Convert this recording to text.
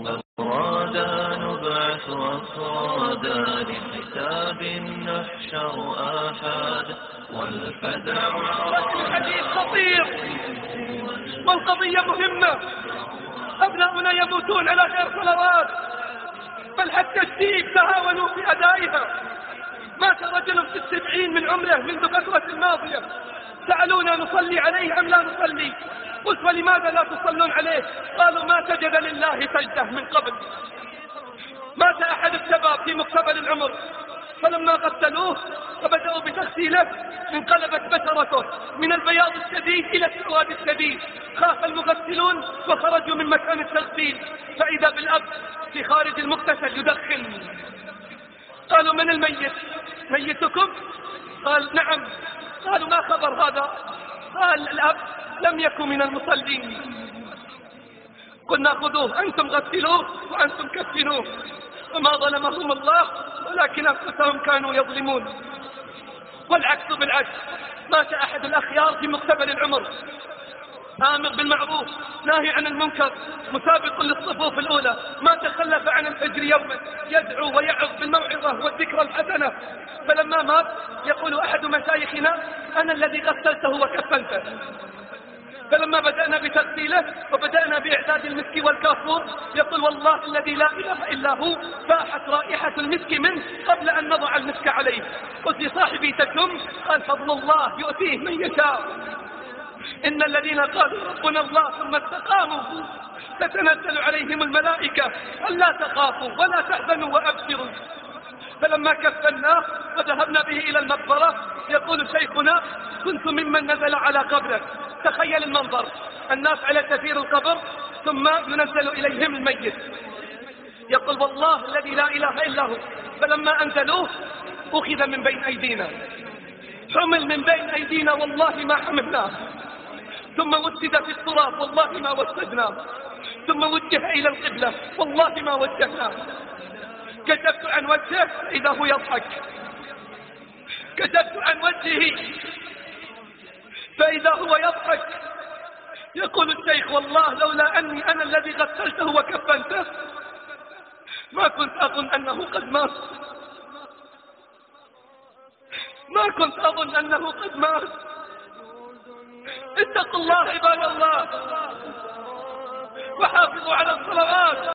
أفرادا نبعث أفرادا لحساب نحشر آحادا والفزع الحديث خطير والقضية مهمة. أبناؤنا يموتون على غير صلوات، بل حتى الشيب تهاونوا في أدائها. مات رجل في 70 من عمره منذ فترة الماضية، سألونا نصلي عليه أم لا نصلي؟ قلت ولماذا لا تصلون عليه؟ قالوا ما سجد لله سجده من قبل. مات أحد الشباب في مقتبل العمر، فلما غسلوه وبدأوا بتغسيله انقلبت بشرته من البياض الشديد إلى السواد الشديد. خاف المغسلون وخرجوا من مكان التغسيل، فإذا بالأب في خارج المغتسل يدخن. قالوا من الميت؟ ميتكم؟ قال نعم. قالوا ما خبر هذا؟ قال الأب لم يكن من المصلين. قلنا خذوه أنتم غسلوه وأنتم كفنوه. وما ظلمهم الله ولكن أنفسهم كانوا يظلمون. والعكس بالعكس، مات أحد الأخيار في مقتبل العمر، آمر بالمعروف ناهي عن المنكر، مسابق للصفوف الأولى، ما تخلف عن الفجر يوما يدعو ويعظ بالموعظة والذكرى الحسنة. فلما مات يقول أحد مشايخنا أنا الذي غسلته وكفنته. فلما بدأنا بتغسيله وبدأنا بإعداد المسك والكافور يقول والله الذي لا إله إلا هو فاحت رائحة المسك منه قبل أن نضع المسك عليه. قلت لصاحبي تكم؟ قال فضل الله يؤتيه من يشاء. إن الذين قالوا ربنا الله ثم استقاموا تتنزل عليهم الملائكة ألا تخافوا ولا تحزنوا وأبشروا. فلما كفناه وذهبنا به إلى المقبرة يقول شيخنا كنت ممن نزل على قبره. تخيل المنظر، الناس على سفير القبر ثم ينزل إليهم الميت. يقول والله الذي لا إله إلا هو فلما أنزلوه أخذ من بين أيدينا، حمل من بين أيدينا والله ما حملناه، ثم وسد في التراب والله ما وسدناه، ثم وجه إلى القبلة والله ما وجهناه. كشفت عن وجهه إذا هو يضحك، كشفت عن وجهه فإذا هو يضحك. يقول الشيخ والله لولا أني أنا الذي غسلته وكفنته ما كنت أظن أنه قد مات، ما كنت أظن أنه قد مات. اتقوا الله عباد الله وحافظوا على الصلوات.